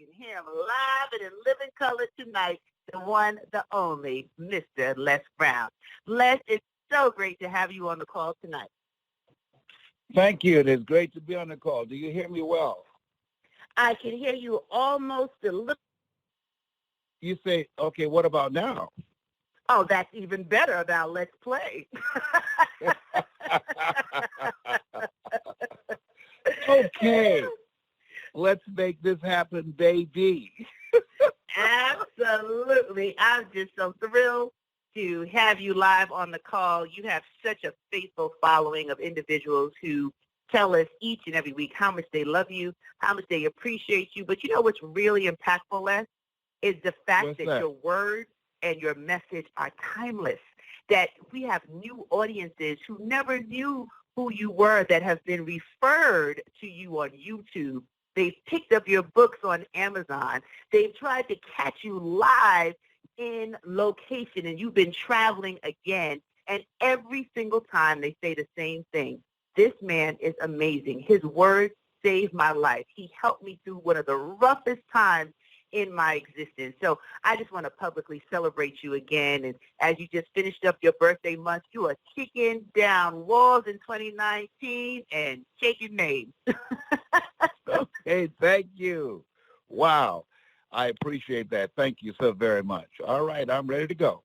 can hear him live and in living color tonight, the one, the only, Mr. Les Brown. Les, it's so great to have you on the call tonight. Thank you. It is great to be on the call. Do you hear me well? I can hear you almost a little. You say, okay, what about now? Oh, that's even better. Now let's play. Okay. Let's make this happen, baby. Absolutely. I'm just so thrilled to have you live on the call. You have such a faithful following of individuals who tell us each and every week how much they love you, how much they appreciate you. But you know what's really impactful, Les, is the fact that your words and your message are timeless, that we have new audiences who never knew who you were that have been referred to you on YouTube. They've picked up your books on Amazon. They've tried to catch you live in location, and you've been traveling again. And every single time they say the same thing. This man is amazing. His words saved my life. He helped me through one of the roughest times in my existence. So I just want to publicly celebrate you again. And as you just finished up your birthday month, you are kicking down walls in 2019 and shaking names. Okay, thank you. Wow. I appreciate that. Thank you so very much. All right, I'm ready to go.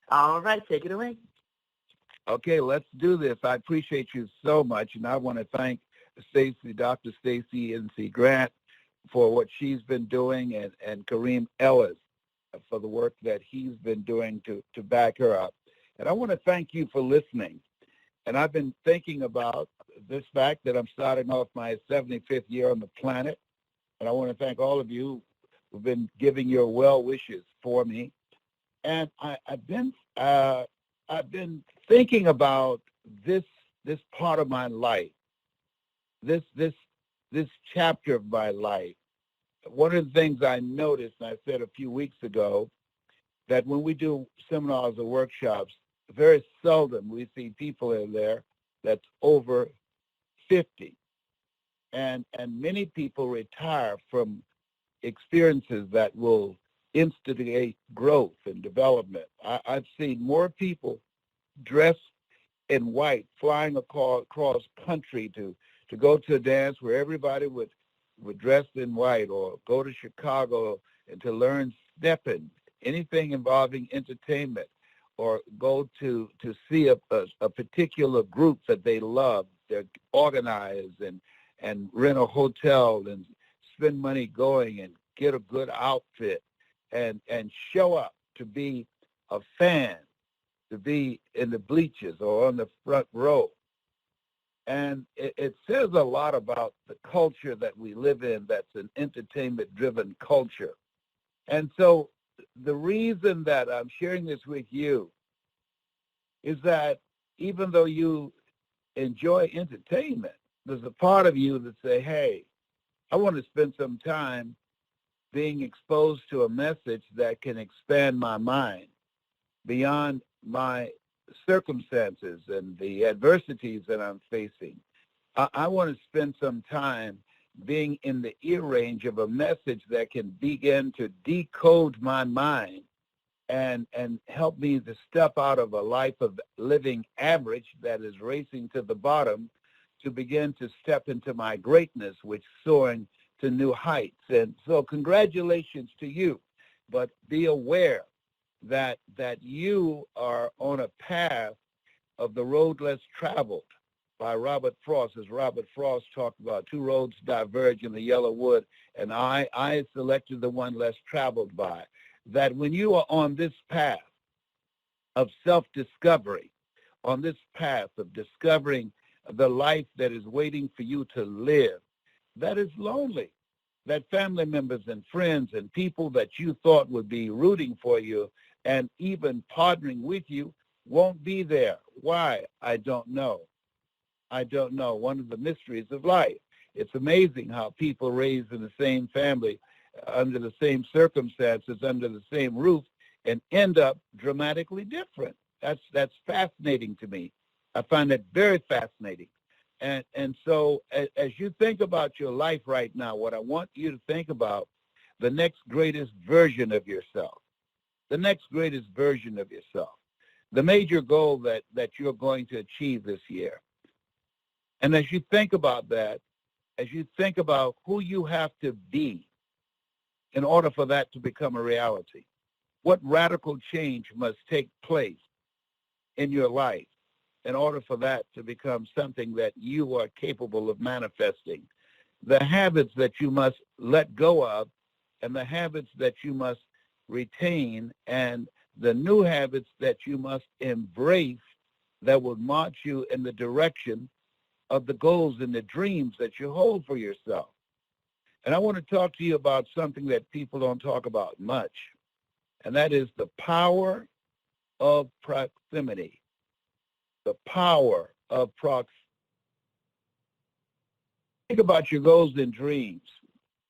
All right, take it away. Okay, let's do this. I appreciate you so much, and I want to thank Dr. Stacey N.C. Grant for what she's been doing, and Kareem Ellis for the work that he's been doing to back her up. And I want to thank you for listening. And I've been thinking about this fact that I'm starting off my 75th year on the planet, and I want to thank all of you who've been giving your well wishes for me. And I've been thinking about this part of my life, this chapter of my life. One of the things I noticed, and I said a few weeks ago, that when we do seminars or workshops, very seldom we see people in there that's over 50. And many people retire from experiences that will instigate growth and development. I've seen more people dressed in white flying across country to go to a dance where everybody would dress in white, or go to Chicago and to learn stepping, anything involving entertainment, or go to see a particular group that they love. They're organized and rent a hotel and spend money going and get a good outfit and show up to be a fan, to be in the bleachers or on the front row. And it says a lot about the culture that we live in that's an entertainment-driven culture. And so the reason that I'm sharing this with you is that even though you enjoy entertainment, there's a part of you that say, hey, I want to spend some time being exposed to a message that can expand my mind beyond my circumstances and the adversities that I'm facing. I want to spend some time being in the ear range of a message that can begin to decode my mind and help me to step out of a life of living average that is racing to the bottom to begin to step into my greatness, which is soaring to new heights. And so congratulations to you, but be aware that you are on a path of the road less traveled by Robert Frost. As Robert Frost talked about, two roads diverge in the yellow wood, and I selected the one less traveled by. That when you are on this path of self-discovery, on this path of discovering the life that is waiting for you to live, that is lonely, that family members and friends and people that you thought would be rooting for you and even partnering with you won't be there. Why? I don't know. I don't know. One of the mysteries of life. It's amazing how people raised in the same family, under the same circumstances, under the same roof, and end up dramatically different. That's fascinating to me. I find that very fascinating. And so as you think about your life right now, what I want you to think about the next greatest version of yourself, the next greatest version of yourself, the major goal that you're going to achieve this year. And as you think about that, as you think about who you have to be in order for that to become a reality, what radical change must take place in your life in order for that to become something that you are capable of manifesting, the habits that you must let go of and the habits that you must retain and the new habits that you must embrace that will march you in the direction of the goals and the dreams that you hold for yourself. And I want to talk to you about something that people don't talk about much, and that is the power of proximity. The power of proximity. Think about your goals and dreams.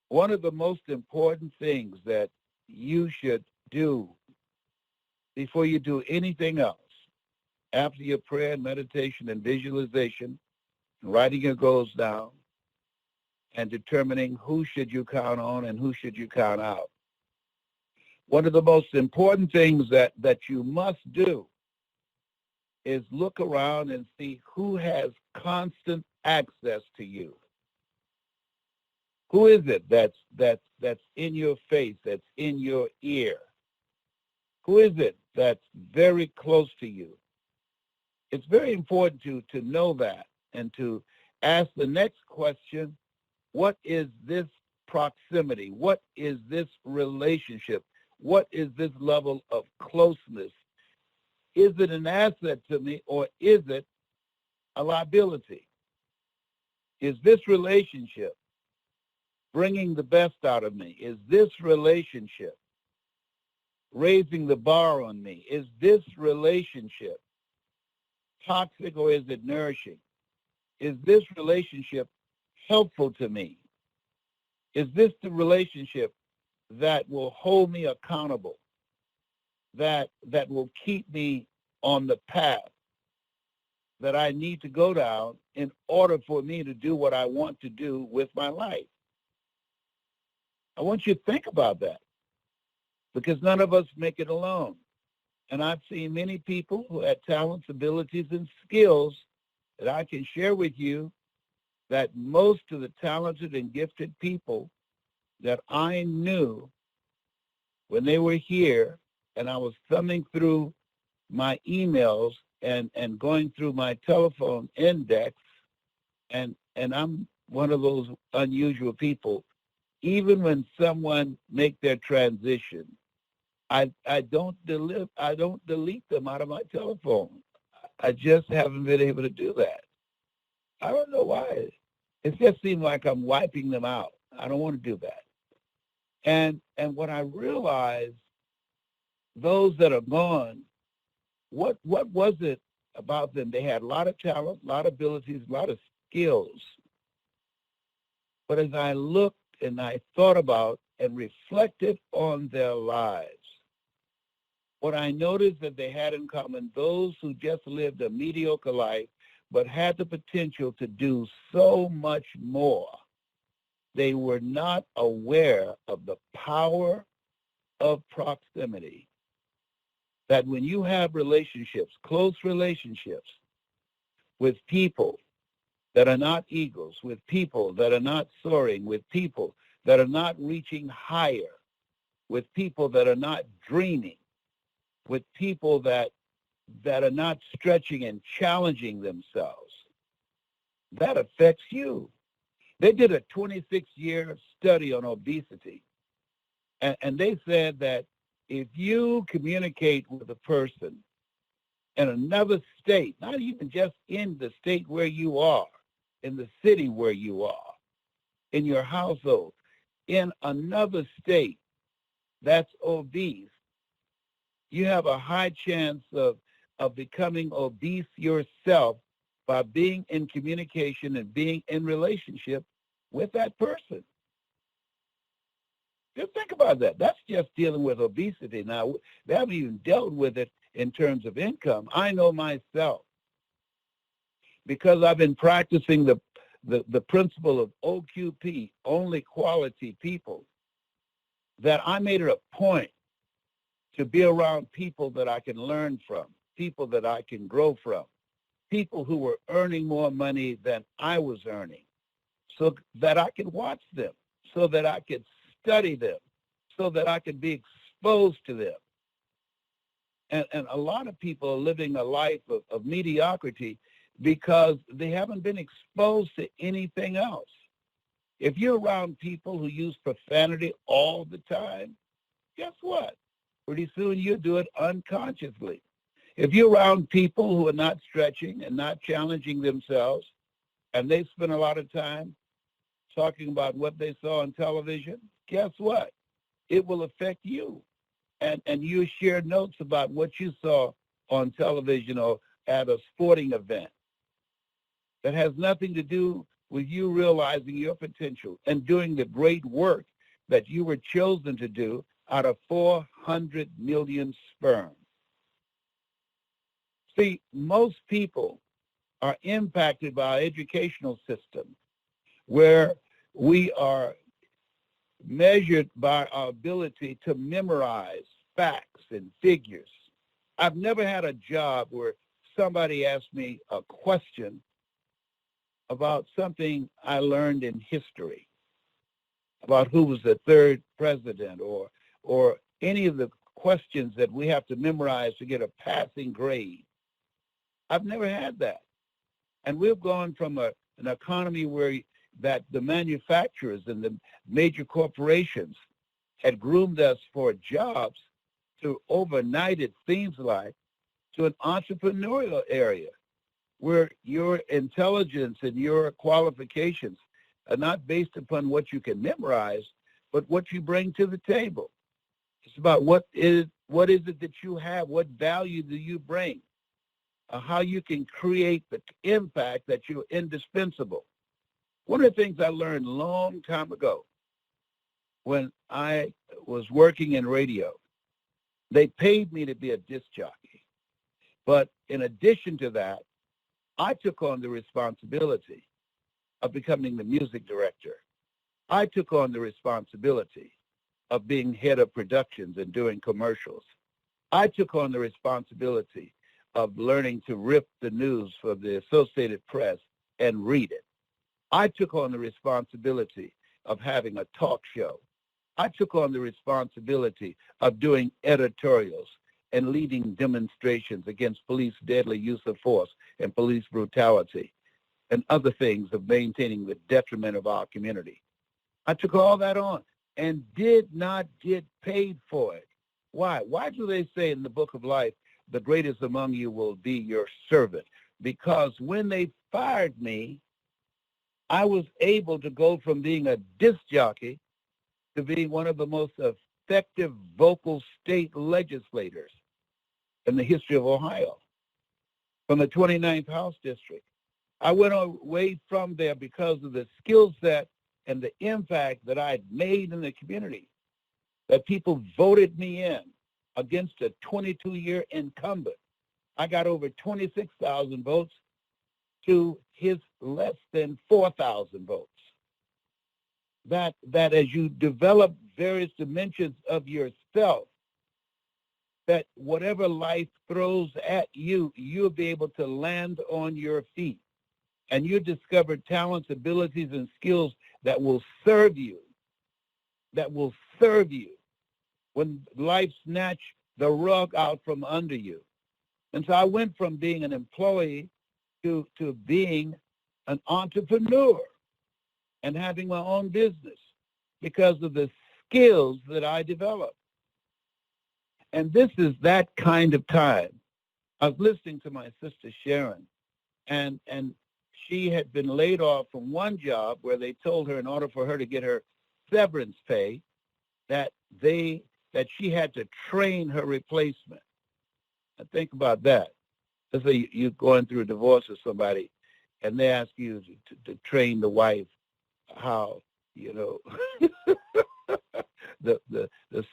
One of the most important things that you should do before you do anything else, after your prayer and meditation and visualization, writing your goals down, and determining who should you count on and who should you count out. One of the most important things that you must do is look around and see who has constant access to you. Who is it that's in your face, that's in your ear? Who is it that's very close to you? It's very important to know that and to ask the next question, what is this proximity? What is this relationship? What is this level of closeness? Is it an asset to me or is it a liability? Is this relationship bringing the best out of me? Is this relationship raising the bar on me? Is this relationship toxic or is it nourishing? Is this relationship helpful to me? Is this the relationship that will hold me accountable, that will keep me on the path that I need to go down in order for me to do what I want to do with my life? I want you to think about that, because none of us make it alone. And I've seen many people who had talents, abilities, and skills that I can share with you that most of the talented and gifted people that I knew when they were here, and I was thumbing through my emails and going through my telephone index, and I'm one of those unusual people. Even when someone make their transition, I don't delete them out of my telephone. I just haven't been able to do that. I don't know why. It just seems like I'm wiping them out. I don't want to do that. And when I realized those that are gone, what was it about them? They had a lot of talent, a lot of abilities, a lot of skills. But as I looked and I thought about and reflected on their lives, what I noticed that they had in common, those who just lived a mediocre life, but had the potential to do so much more, they were not aware of the power of proximity. That when you have relationships, close relationships with people that are not eagles, with people that are not soaring, with people that are not reaching higher, with people that are not dreaming, with people that are not stretching and challenging themselves, that affects you. They did a 26-year study on obesity, and they said that if you communicate with a person in another state, not even just in the state where you are, in the city where you are, in your household, in another state that's obese, you have a high chance of becoming obese yourself by being in communication and being in relationship with that person. Just think about that. That's just dealing with obesity. Now, they haven't even dealt with it in terms of income. I know myself, because I've been practicing the principle of OQP, only quality people. that I made it a point to be around people that I can learn from, people that I can grow from, people who were earning more money than I was earning, so that I could watch them, so that I could study them, so that I could be exposed to them. And a lot of people are living a life of mediocrity because they haven't been exposed to anything else. If you're around people who use profanity all the time, guess what? Pretty soon you'll do it unconsciously. If you're around people who are not stretching and not challenging themselves, and they spend a lot of time talking about what they saw on television, guess what? It will affect you. And you share notes about what you saw on television or at a sporting event that has nothing to do with you realizing your potential and doing the great work that you were chosen to do out of 400 million sperm. See, most people are impacted by our educational system where we are measured by our ability to memorize facts and figures. I've never had a job where somebody asked me a question about something I learned in history, about who was the third president or any of the questions that we have to memorize to get a passing grade. I've never had that. And we've gone from an economy where that the manufacturers and the major corporations had groomed us for jobs to overnight, it seems like, to an entrepreneurial area where your intelligence and your qualifications are not based upon what you can memorize, but what you bring to the table. It's about what is it that you have, what value do you bring, how you can create the impact that you're indispensable. One of the things I learned a long time ago when I was working in radio, they paid me to be a disc jockey. But in addition to that, I took on the responsibility of becoming the music director. I took on the responsibility of being head of productions and doing commercials. I took on the responsibility of learning to rip the news for the Associated Press and read it. I took on the responsibility of having a talk show. I took on the responsibility of doing editorials and leading demonstrations against police deadly use of force and police brutality and other things of maintaining the detriment of our community. I took all that on and did not get paid for it. Why? Why do they say in the book of life, the greatest among you will be your servant? Because when they fired me, I was able to go from being a disc jockey to being one of the most effective vocal state legislators in the history of Ohio, from the 29th House District. I went away from there because of the skill set and the impact that I had made in the community, that people voted me in against a 22-year incumbent. I got over 26,000 votes to his less than 4,000 votes. That as you develop various dimensions of yourself, that whatever life throws at you, you'll be able to land on your feet. And you discover talents, abilities, and skills that will serve you, when life snatch the rug out from under you. And so I went from being an employee to being an entrepreneur and having my own business because of the skills that I developed. And this is that kind of time. I was listening to my sister Sharon, and she had been laid off from one job where they told her in order for her to get her severance pay that she had to train her replacement. Now think about that. Let's say you're going through a divorce with somebody, and they ask you to train the wife how, the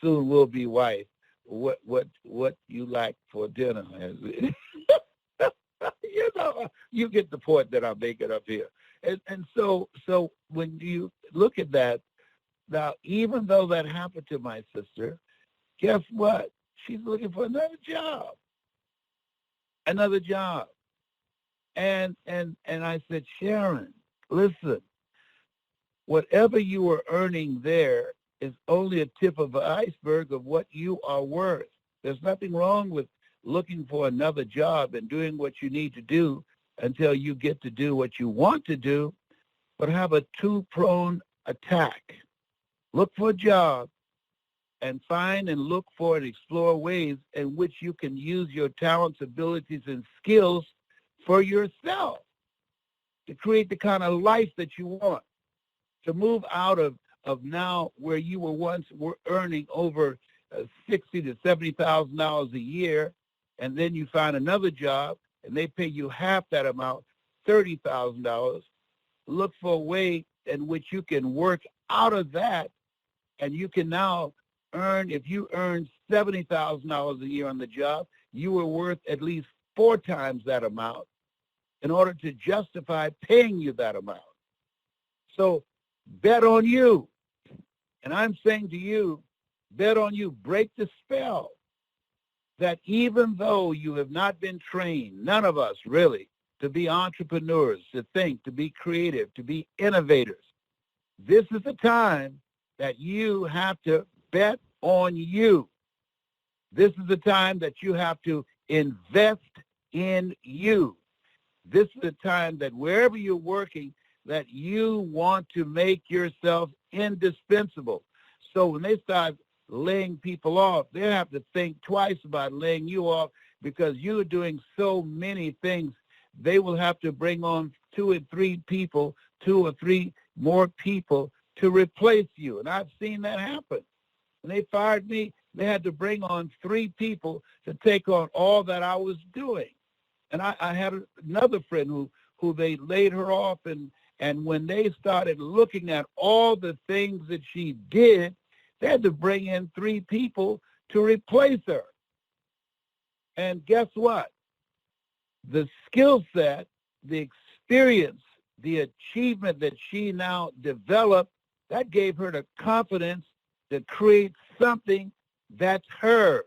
soon will be wife, what you like for dinner. You get the point that I'm making up here. And so when you look at that, Now, even though that happened to my sister, guess what? She's looking for another job. Another job. And I said, Sharon, listen, whatever you were earning there is only a tip of the iceberg of what you are worth. There's nothing wrong with looking for another job and doing what you need to do until you get to do what you want to do, but have a two-pronged attack. Look for a job and find and look for and explore ways in which you can use your talents, abilities, and skills for yourself to create the kind of life that you want, to move out of now where you were once earning over $60,000 to $70,000 a year, and then you find another job and they pay you half that amount, $30,000. Look for a way in which you can work out of that, and you can now earn, if you earn $70,000 a year on the job, you were worth at least 4 times that amount in order to justify paying you that amount. So bet on you. And I'm saying to you, bet on you. Break the spell that even though you have not been trained, none of us really, to be entrepreneurs, to think, to be creative, to be innovators, this is the time that you have to bet on you. This is the time that you have to invest in you. This is the time that wherever you're working, that you want to make yourself indispensable. So when they start laying people off, they have to think twice about laying you off, because you're doing so many things. They will have to bring on 2 or 3 people, 2 or 3 more people to replace you. And I've seen that happen. When they fired me, they had to bring on 3 people to take on all that I was doing. And I had another friend who they laid her off, and when they started looking at all the things that she did, they had to bring in 3 people to replace her. And guess what? The skill set, the experience, the achievement that she now developed, that gave her the confidence to create something that's hers.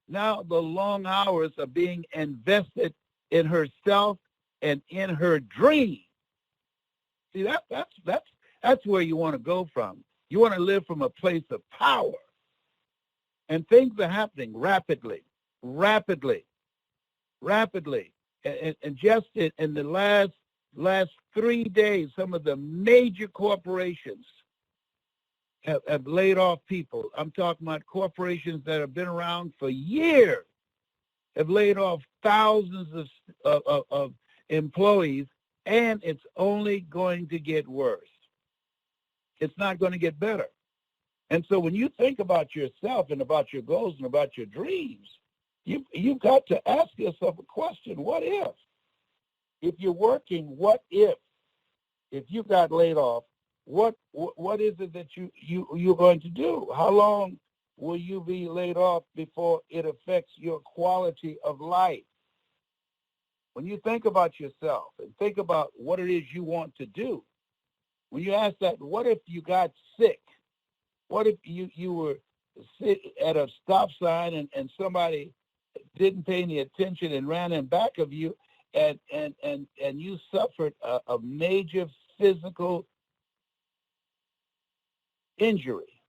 Now the long hours are being invested in herself and in her dream. See, that's where you want to go from. You want to live from a place of power. And things are happening rapidly. And just in the last 3 days, some of the major corporations have laid off people. I'm talking about corporations that have been around for years, have laid off thousands of employees, and it's only going to get worse. It's not going to get better. And so when you think about yourself and about your goals and about your dreams, you've got to ask yourself a question: what if? If you're working, what if? If you got laid off, what is it that you're going to do? How long will you be laid off before it affects your quality of life? When you think about yourself and think about what it is you want to do, when you ask that, what if you got sick? What if you were at a stop sign and somebody didn't pay any attention and ran in back of you, and you suffered a major physical injury?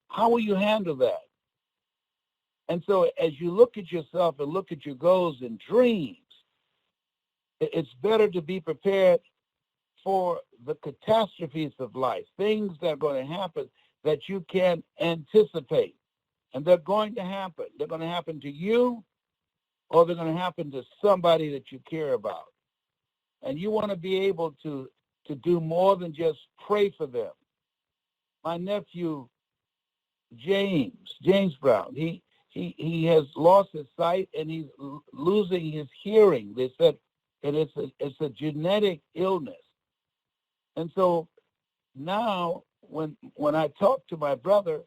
How will you handle that? And so as you look at yourself and look at your goals and dreams, it's better to be prepared for the catastrophes of life, things that are going to happen that you can't anticipate. And they're going to happen. They're going to happen to you, or they're going to happen to somebody that you care about. And you want to be able to do more than just pray for them. My nephew, James Brown, he has lost his sight and he's losing his hearing. They said, and it's a genetic illness. And so now when I talk to my brother,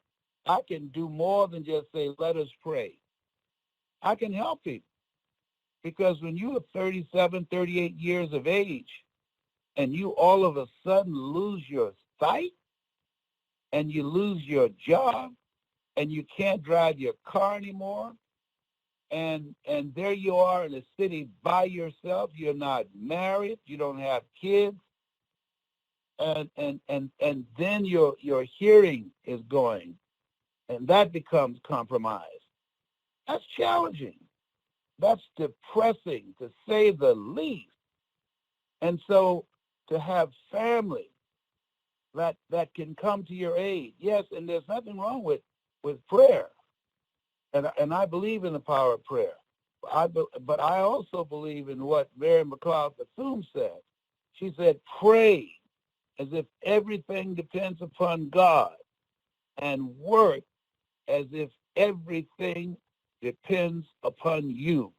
I can do more than just say, let us pray. I can help him. Because when you are 37, 38 years of age and you all of a sudden lose your sight, and you lose your job and you can't drive your car anymore, and there you are in the city by yourself. You're not married, you don't have kids, and then your hearing is going, and that becomes compromised. That's challenging. That's depressing, to say the least. And so to have family that can come to your aid, yes, and there's nothing wrong with prayer, and I believe in the power of prayer. But I also believe in what Mary McLeod Bethune said. She said, pray as if everything depends upon God, and work as if everything depends upon you.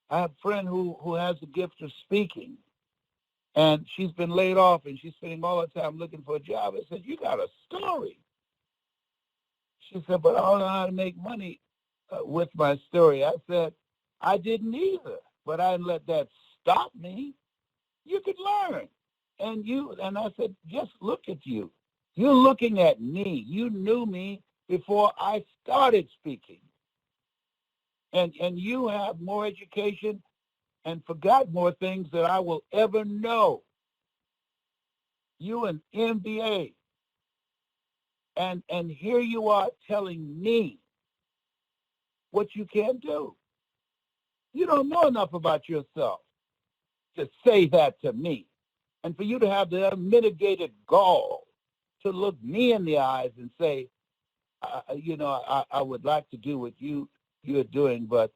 I have a friend who has the gift of speaking, and she's been laid off, and she's spending all her time looking for a job. I said, you got a story. She said, but I don't know how to make money with my story. I said, I didn't either, but I didn't let that stop me. You could learn. And I said, just look at you. You're looking at me. You knew me before I started speaking. And you have more education and forgot more things than I will ever know. You an MBA. And here you are telling me what you can't do. You don't know enough about yourself to say that to me. And for you to have the unmitigated gall to look me in the eyes and say, I would like to do what you're doing, but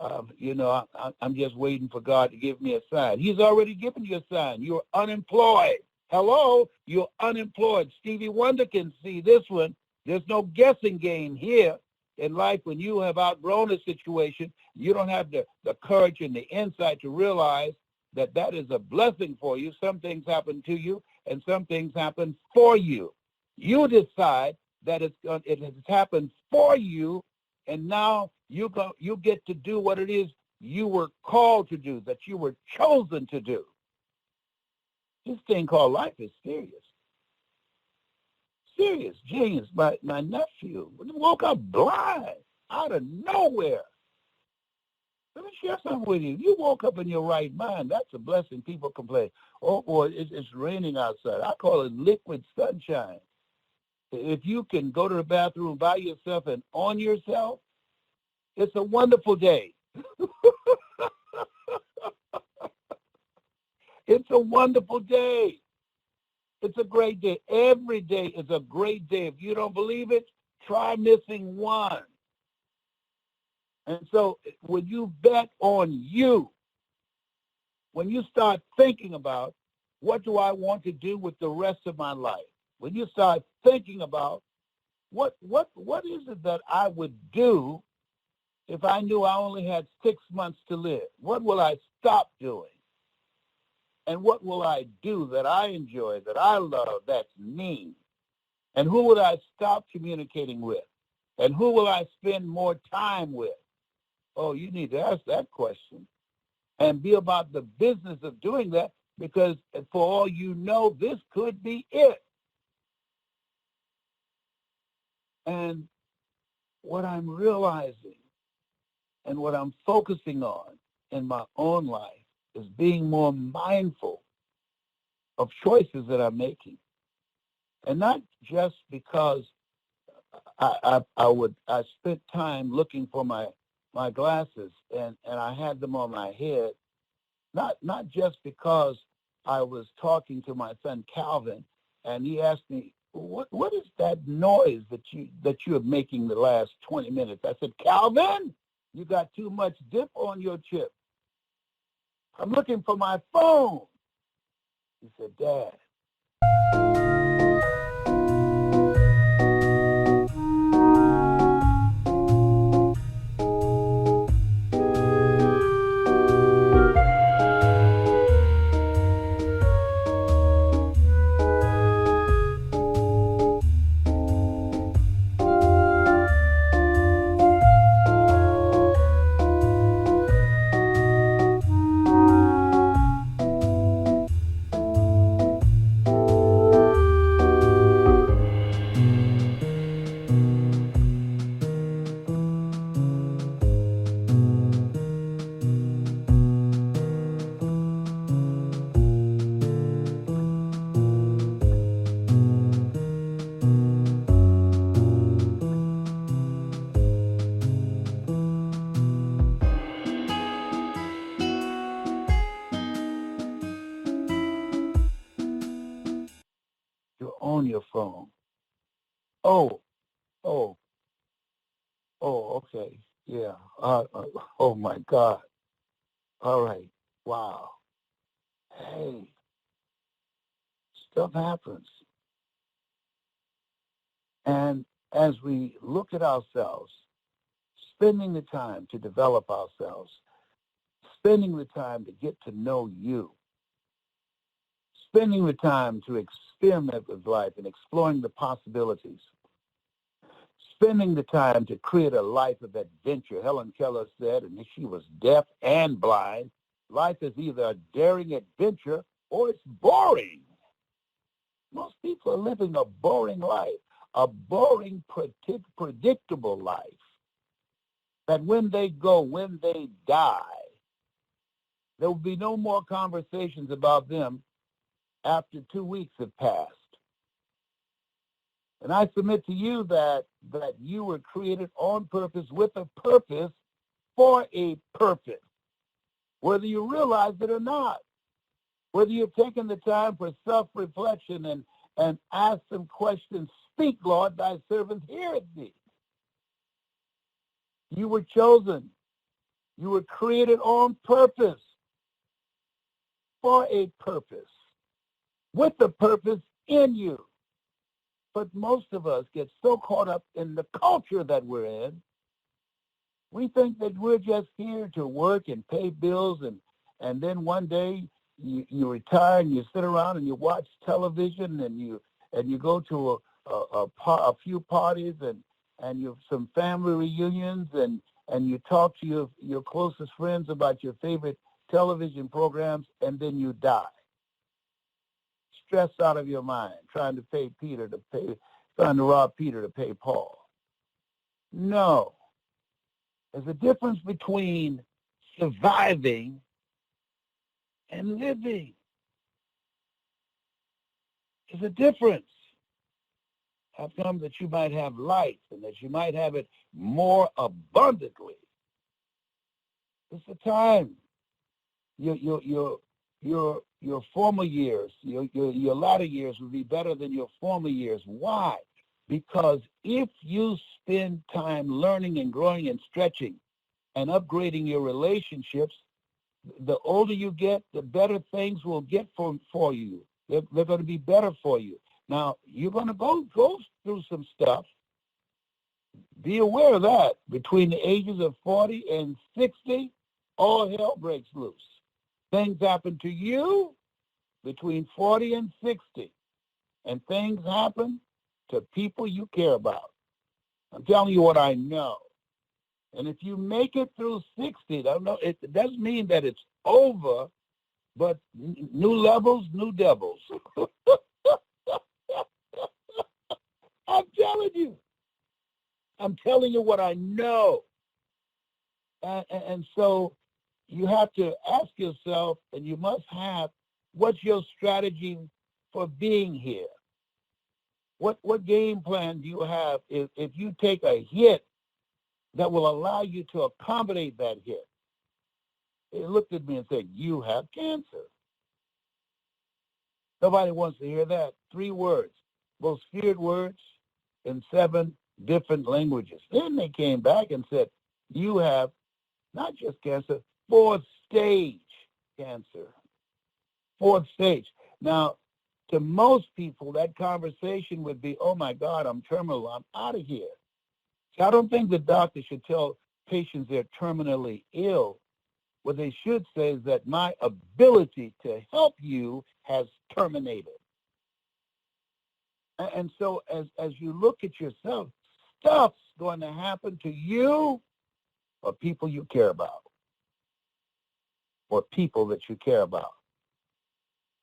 I'm just waiting for God to give me a sign. He's already given you a sign. You're unemployed. Hello, you're unemployed. Stevie Wonder can see this one. There's no guessing game here in life. When you have outgrown a situation, you don't have the courage and the insight to realize that is a blessing for you. Some things happen to you, and some things happen for you. You decide that it has happened for you, and now you get to do what it is you were called to do, that you were chosen to do. This thing called life is serious. Serious. James, my nephew, woke up blind out of nowhere. Let me share something with you. You woke up in your right mind. That's a blessing. People complain, oh boy, it's raining outside. I call it liquid sunshine. If you can go to the bathroom by yourself and on yourself, it's a wonderful day. It's a wonderful day. It's a great day. Every day is a great day. If you don't believe it, try missing one. And so when you bet on you, when you start thinking about what do I want to do with the rest of my life, when you start thinking about what is it that I would do if I knew I only had 6 months to live? What will I stop doing? And what will I do that I enjoy, that I love, that's me? And who will I stop communicating with? And who will I spend more time with? Oh, you need to ask that question and be about the business of doing that, because for all you know, this could be it. And what I'm realizing and what I'm focusing on in my own life is being more mindful of choices that I'm making. And not just because I spent time looking for my glasses and I had them on my head, not just because I was talking to my son Calvin and he asked me, what is that noise that you are making the last 20 minutes? I said, Calvin, you got too much dip on your chip. I'm looking for my phone. He said, Dad. Oh, oh, oh, okay. Yeah. Oh my God. All right. Wow. Hey, stuff happens. And as we look at ourselves, spending the time to develop ourselves, spending the time to get to know you, spending the time to experiment with life and exploring the possibilities, spending the time to create a life of adventure. Helen Keller said, and she was deaf and blind, life is either a daring adventure or it's boring. Most people are living a boring life, a boring, predictable life. That when they go, when they die, there will be no more conversations about them after 2 weeks have passed. And I submit to you that you were created on purpose, with a purpose, for a purpose, whether you realize it or not, whether you've taken the time for self-reflection and ask some questions. Speak, Lord, thy servant heareth thee. You were chosen. You were created on purpose, for a purpose, with a purpose in you. But most of us get so caught up in the culture that we're in, we think that we're just here to work and pay bills, and then one day you retire and you sit around and you watch television and you go to a few parties and you have some family reunions and you talk to your closest friends about your favorite television programs, and then you die. Stressed out of your mind, trying to rob Peter to pay Paul. No. There's a difference between surviving and living. There's a difference. How come that you might have life and that you might have it more abundantly? It's the time. Your former years, your latter years will be better than your former years. Why? Because if you spend time learning and growing and stretching and upgrading your relationships, the older you get, the better things will get for you. They're going to be better for you. Now, you're going to go through some stuff. Be aware of that. Between the ages of 40 and 60, all hell breaks loose. Things happen to you between 40 and 60, and things happen to people you care about. I'm telling you what I know. And if you make it through 60, it doesn't mean that it's over, but new levels, new devils. I'm telling you. I'm telling you what I know. And so you have to ask yourself, and you must have, what's your strategy for being here? What game plan do you have if you take a hit that will allow you to accommodate that hit? He looked at me and said, you have cancer. Nobody wants to hear that. 3 words, most feared words in 7 different languages. Then they came back and said, you have not just cancer, 4th stage cancer. 4th stage. Now, to most people, that conversation would be, oh my God, I'm terminal, I'm out of here. So I don't think the doctor should tell patients they're terminally ill. What they should say is that my ability to help you has terminated. And so as you look at yourself, stuff's going to happen to you or people you care about, or people that you care about.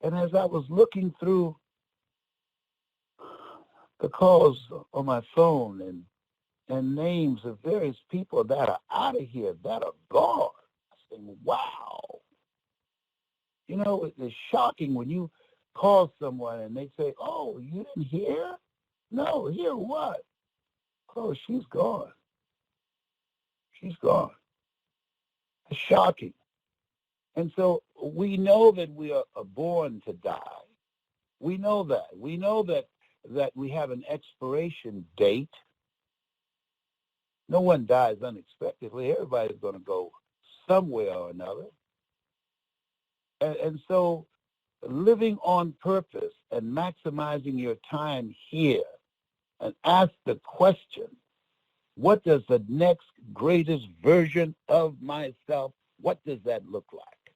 And as I was looking through the calls on my phone and names of various people that are out of here, that are gone, I say, wow. You know, it's shocking when you call someone and they say, oh, you didn't hear? No, hear what? Oh, she's gone. She's gone. It's shocking. And so we know that we are born to die. We know that. We know that that we have an expiration date. No one dies unexpectedly. Everybody's going to go somewhere or another. And so living on purpose and maximizing your time here, and ask the question, what does the next greatest version of myself, what does that look like?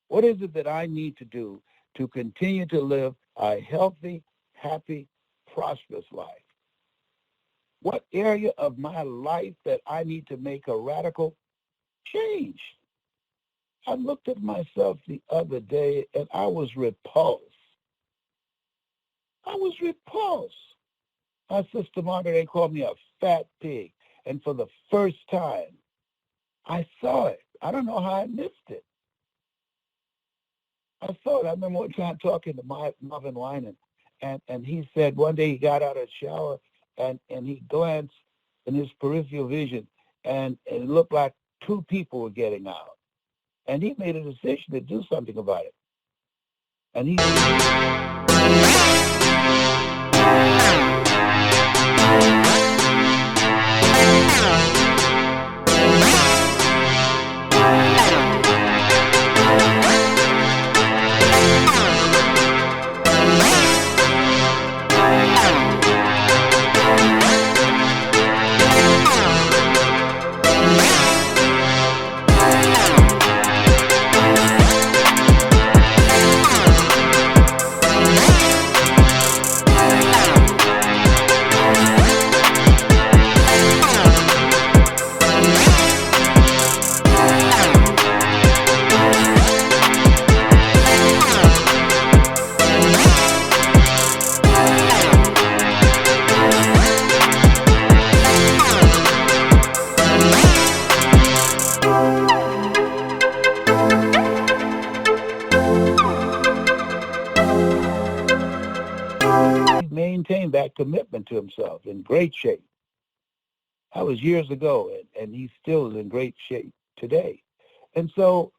What is it that I need to do to continue to live a healthy, happy, prosperous life? What area of my life that I need to make a radical change? I looked at myself the other day and I was repulsed. I was repulsed. My sister Margaret, they called me a fat pig. And for the first time, I saw it. I don't know how I missed it. I saw it. I remember one time talking to Marvin Wine, and he said one day he got out of the shower and he glanced in his peripheral vision and it looked like two people were getting out. And he made a decision to do something about it. And he maintained that commitment to himself in great shape. That was years ago, and he's still in great shape today. And so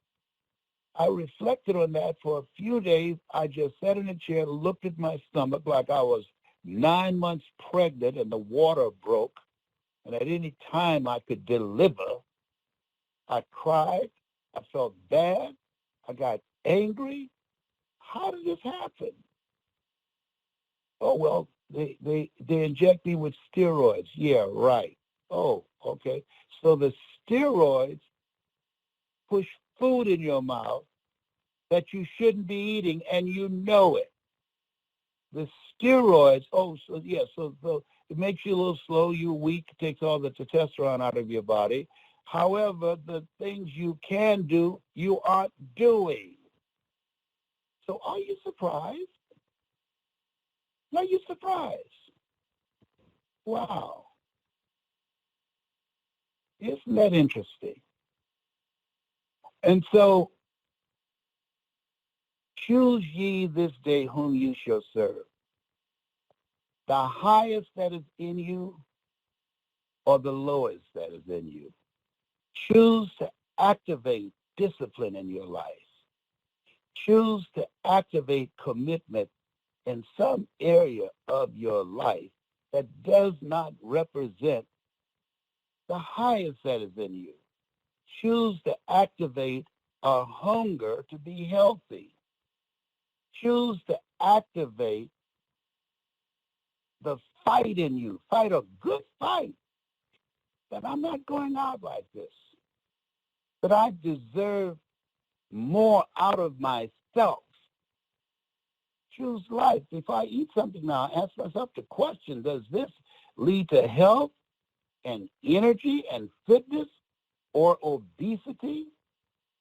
I reflected on that for a few days. I just sat in a chair, looked at my stomach like I was 9 months pregnant and the water broke. And at any time I could deliver, I cried. I felt bad. I got angry. How did this happen? Oh, well, they inject me with steroids. Yeah, right. Oh, okay. So the steroids push food in your mouth that you shouldn't be eating, and you know it. The steroids, so it makes you a little slow, you're weak, takes all the testosterone out of your body. However, the things you can do, you aren't doing. So are you surprised? Are you surprised? Wow. Isn't that interesting? And so, choose ye this day whom you shall serve. The highest that is in you or the lowest that is in you. Choose to activate discipline in your life. Choose to activate commitment in some area of your life that does not represent the highest that is in you. Choose to activate a hunger to be healthy. Choose to activate the fight in you. Fight a good fight. That I'm not going out like this. That I deserve more out of myself. Choose life. If I eat something now, ask myself the question, does this lead to health and energy and fitness, or obesity,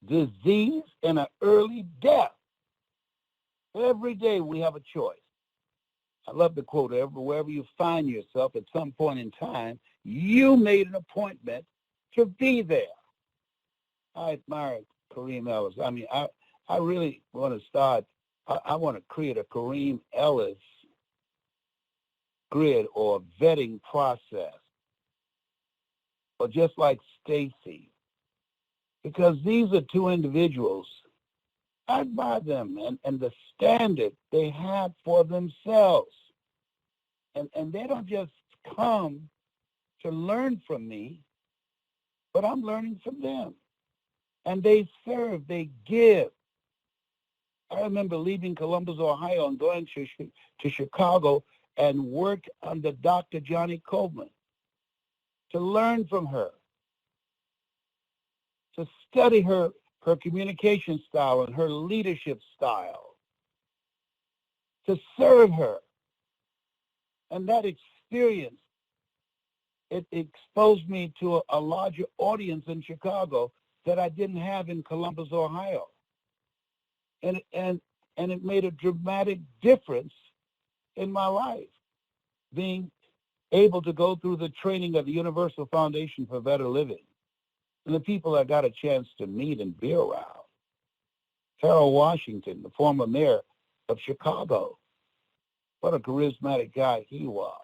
disease, and an early death? Every day we have a choice. I love the quote, wherever you find yourself at some point in time, you made an appointment to be there. I admire Kareem Ellis. I mean, I really want to start, I want to create a Kareem Ellis grid or vetting process, or just like Stacy, because these are two individuals. I admire them and the standard they have for themselves. And they don't just come to learn from me, but I'm learning from them. And they serve, they give. I remember leaving Columbus, Ohio, and going to Chicago and work under Dr. Johnny Coleman to learn from her, to study her communication style and her leadership style, to serve her. And that experience, it exposed me to a larger audience in Chicago that I didn't have in Columbus, Ohio. And it made a dramatic difference in my life, being able to go through the training of the Universal Foundation for Better Living. And the people I got a chance to meet and be around. Harold Washington, the former mayor of Chicago. What a charismatic guy he was.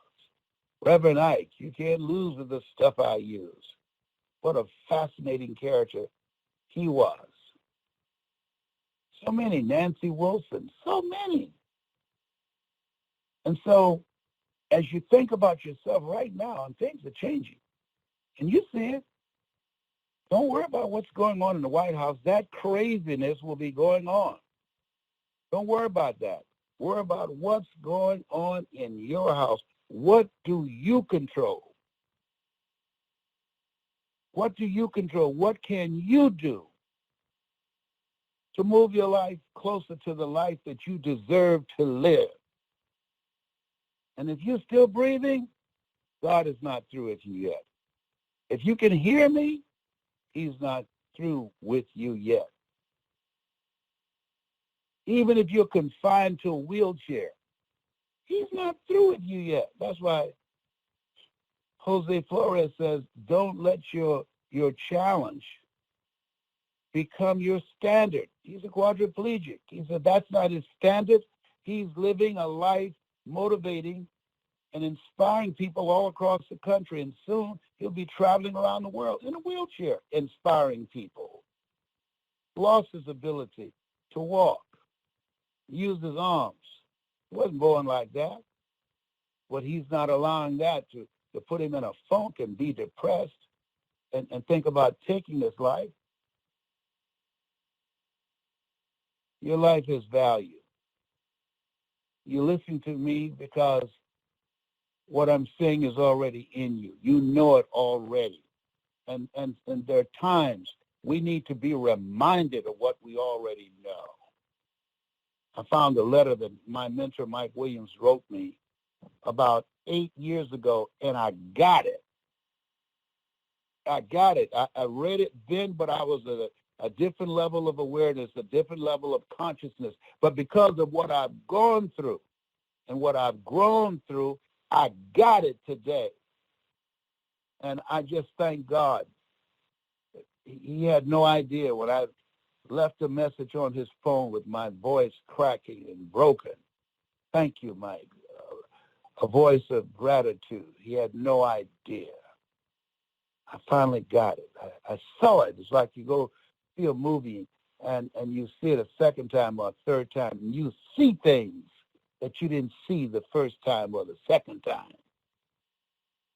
Reverend Ike, you can't lose with the stuff I use. What a fascinating character he was. So many, Nancy Wilson, so many. And so as you think about yourself right now, and things are changing, and you see it, don't worry about what's going on in the White House. That craziness will be going on. Don't worry about that. Worry about what's going on in your house. What do you control? What do you control? What can you do to move your life closer to the life that you deserve to live? And if you're still breathing, God is not through with you yet. If you can hear me, he's not through with you yet. Even if you're confined to a wheelchair, he's not through with you yet. That's why Jose Flores says, don't let your challenge become your standard. He's a quadriplegic. He said that's not his standard. He's living a life motivating and inspiring people all across the country. And soon he'll be traveling around the world in a wheelchair, inspiring people. Lost his ability to walk, use his arms. He wasn't born like that. But he's not allowing that to put him in a funk and be depressed and think about taking his life. Your life has value. You listen to me because what I'm saying is already in you. You know it already. And there are times we need to be reminded of what we already know. I found a letter that my mentor, Mike Williams, wrote me about 8 years ago, and I got it. I read it then, but I was at a different level of awareness, a different level of consciousness. But because of what I've gone through and what I've grown through, I got it today. And I just thank God. He had no idea when I left a message on his phone with my voice cracking and broken. Thank you, Mike. A voice of gratitude. He had no idea. I finally got it. I saw it. It's like you go see a movie and you see it a second time or a third time, and you see things that you didn't see the first time or the second time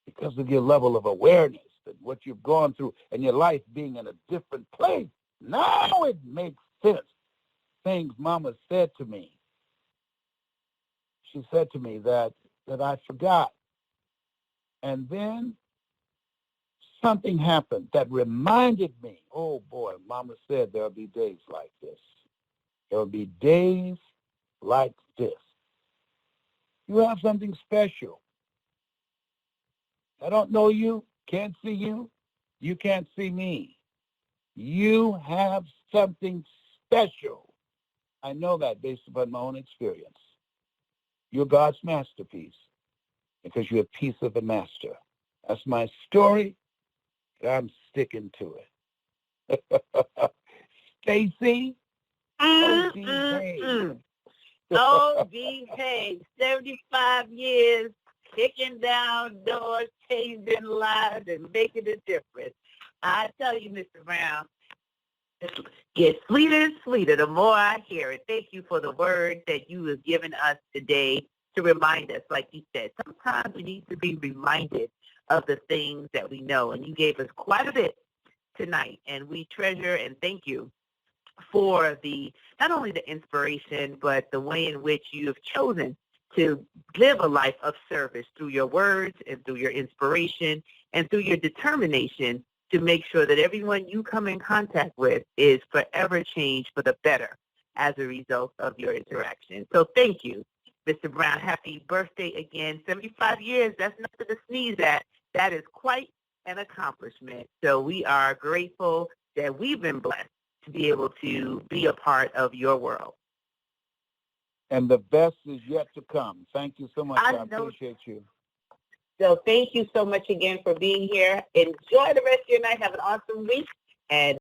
because of your level of awareness and what you've gone through and your life being in a different place. Now it makes sense. Things Mama said to me. She said to me that I forgot. And then something happened that reminded me, oh boy, Mama said there'll be days like this. There'll be days like this. You have something special. I don't know you, can't see you. You can't see me. You have something special. I know that based upon my own experience. You're God's masterpiece because you're a piece of the master. That's my story, and I'm sticking to it. Stacy, O.D. Hayes. O.D. Hayes, 75 years, kicking down doors, changing lives, and making a difference. I tell you, Mr. Brown, it gets sweeter and sweeter the more I hear it. Thank you for the word that you have given us today. to remind us, like you said. Sometimes we need to be reminded of the things that we know, and you gave us quite a bit tonight, and we treasure and thank you for not only the inspiration, but the way in which you have chosen to live a life of service through your words and through your inspiration and through your determination to make sure that everyone you come in contact with is forever changed for the better as a result of your interaction. So thank you, Mr. Brown. Happy birthday again. 75 years, that's nothing to sneeze at. That is quite an accomplishment. So we are grateful that we've been blessed to be able to be a part of your world. And the best is yet to come. Thank you so much. I appreciate you. So thank you so much again for being here. Enjoy the rest of your night. Have an awesome week. And